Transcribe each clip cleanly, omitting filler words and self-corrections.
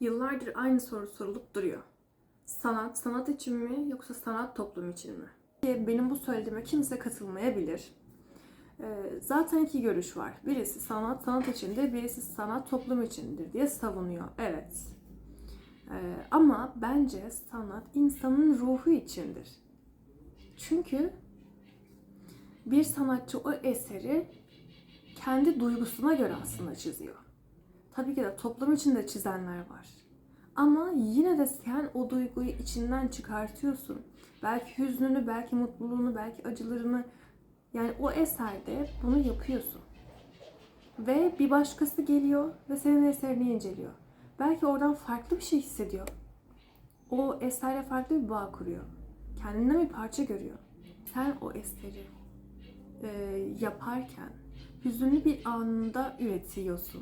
Yıllardır aynı soru sorulup duruyor. Sanat, sanat için mi yoksa sanat toplum için mi? Benim bu söylediğime kimse katılmayabilir. Zaten iki görüş var. Birisi sanat, sanat içindir, birisi sanat toplum içindir diye savunuyor. Evet. Ama bence sanat insanın ruhu içindir. Çünkü bir sanatçı o eseri kendi duygusuna göre aslında çiziyor. Tabii ki de toplum için de çizenler var. Ama yine de sen o duyguyu içinden çıkartıyorsun. Belki hüznünü, belki mutluluğunu, belki acılarını. Yani o eserde bunu yapıyorsun. Ve bir başkası geliyor ve senin eserini inceliyor. Belki oradan farklı bir şey hissediyor. O eserle farklı bir bağ kuruyor. Kendinden bir parça görüyor. Sen o eseri yaparken hüzünlü bir anında üretiyorsun.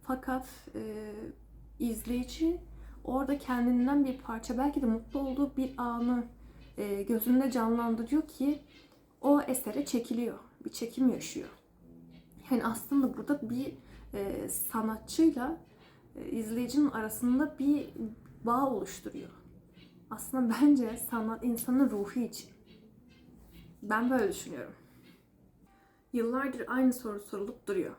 Fakat izleyici orada kendinden bir parça, belki de mutlu olduğu bir anı gözünde canlandırıyor ki o esere çekiliyor. Bir çekim yaşıyor. Yani aslında burada bir sanatçıyla izleyicinin arasında bir bağ oluşturuyor. Aslında bence sanat insanın ruhu için. Ben böyle düşünüyorum. Yıllardır aynı soru sorulup duruyor.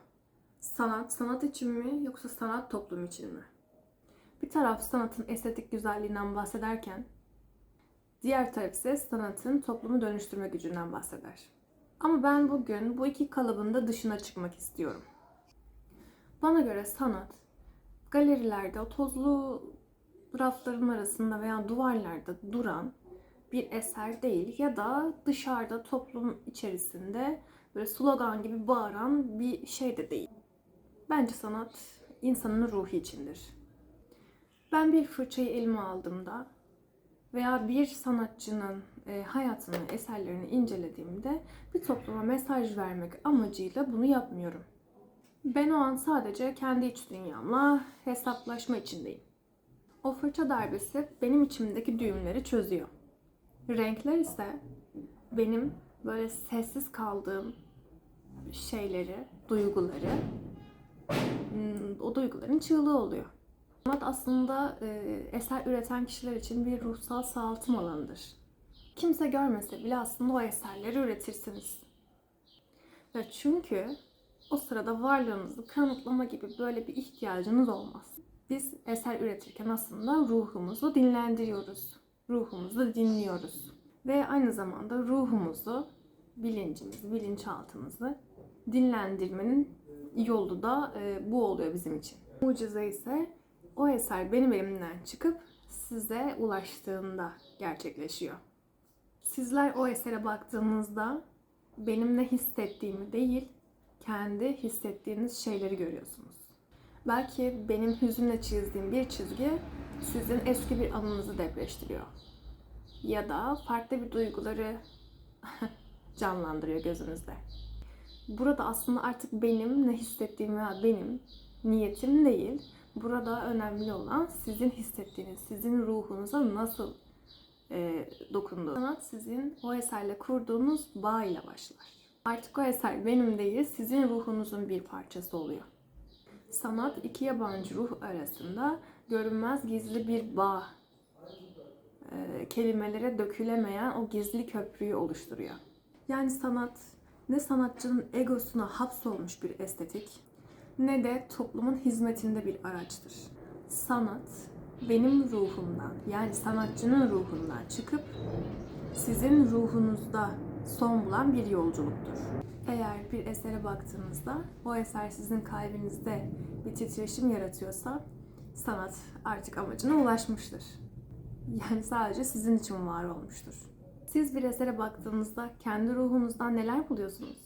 Sanat, sanat için mi yoksa sanat toplum için mi? Bir taraf sanatın estetik güzelliğinden bahsederken, diğer taraf ise sanatın toplumu dönüştürme gücünden bahseder. Ama ben bugün bu iki kalıbın da dışına çıkmak istiyorum. Bana göre sanat, galerilerde, o tozlu rafların arasında veya duvarlarda duran bir eser değil ya da dışarıda toplum içerisinde böyle slogan gibi bağıran bir şey de değil. Bence sanat insanın ruhu içindir. Ben bir fırçayı elime aldığımda veya bir sanatçının hayatını, eserlerini incelediğimde bir topluma mesaj vermek amacıyla bunu yapmıyorum. Ben o an sadece kendi iç dünyamla hesaplaşma içindeyim. O fırça darbesi benim içimdeki düğümleri çözüyor. Renkler ise benim böyle sessiz kaldığım şeyleri, duyguları, o duyguların çığlığı oluyor. Sanat aslında eser üreten kişiler için bir ruhsal sağaltım alanıdır. Kimse görmese bile aslında o eserleri üretirsiniz. Ve çünkü o sırada varlığınızı kanıtlama gibi böyle bir ihtiyacınız olmaz. Biz eser üretirken aslında ruhumuzu dinlendiriyoruz. Ruhumuzu dinliyoruz. Ve aynı zamanda ruhumuzu, bilincimizi, bilinçaltımızı dinlendirmenin yolu da bu oluyor bizim için. Mucize ise o eser benim elimden çıkıp size ulaştığında gerçekleşiyor. Sizler o esere baktığınızda benim ne hissettiğimi değil, kendi hissettiğiniz şeyleri görüyorsunuz. Belki benim hüzünle çizdiğim bir çizgi sizin eski bir anınızı depreştiriyor. Ya da farklı bir duyguları canlandırıyor gözünüzde. Burada aslında artık benim ne hissettiğim veya benim niyetim değil. Burada önemli olan sizin hissettiğiniz, sizin ruhunuza nasıl dokunduğu. Sanat sizin o eserle kurduğunuz bağ ile başlar. Artık o eser benim değil, sizin ruhunuzun bir parçası oluyor. Sanat iki yabancı ruh arasında görünmez gizli bir bağ, kelimelere dökülemeyen o gizli köprüyü oluşturuyor. Yani sanat ne sanatçının egosuna hapsolmuş bir estetik, ne de toplumun hizmetinde bir araçtır. Sanat benim ruhumdan, yani sanatçının ruhundan çıkıp sizin ruhunuzda son bulan bir yolculuktur. Eğer bir esere baktığınızda o eser sizin kalbinizde bir titreşim yaratıyorsa sanat artık amacına ulaşmıştır. Yani sadece sizin için var olmuştur. Siz bir esere baktığınızda kendi ruhunuzdan neler buluyorsunuz?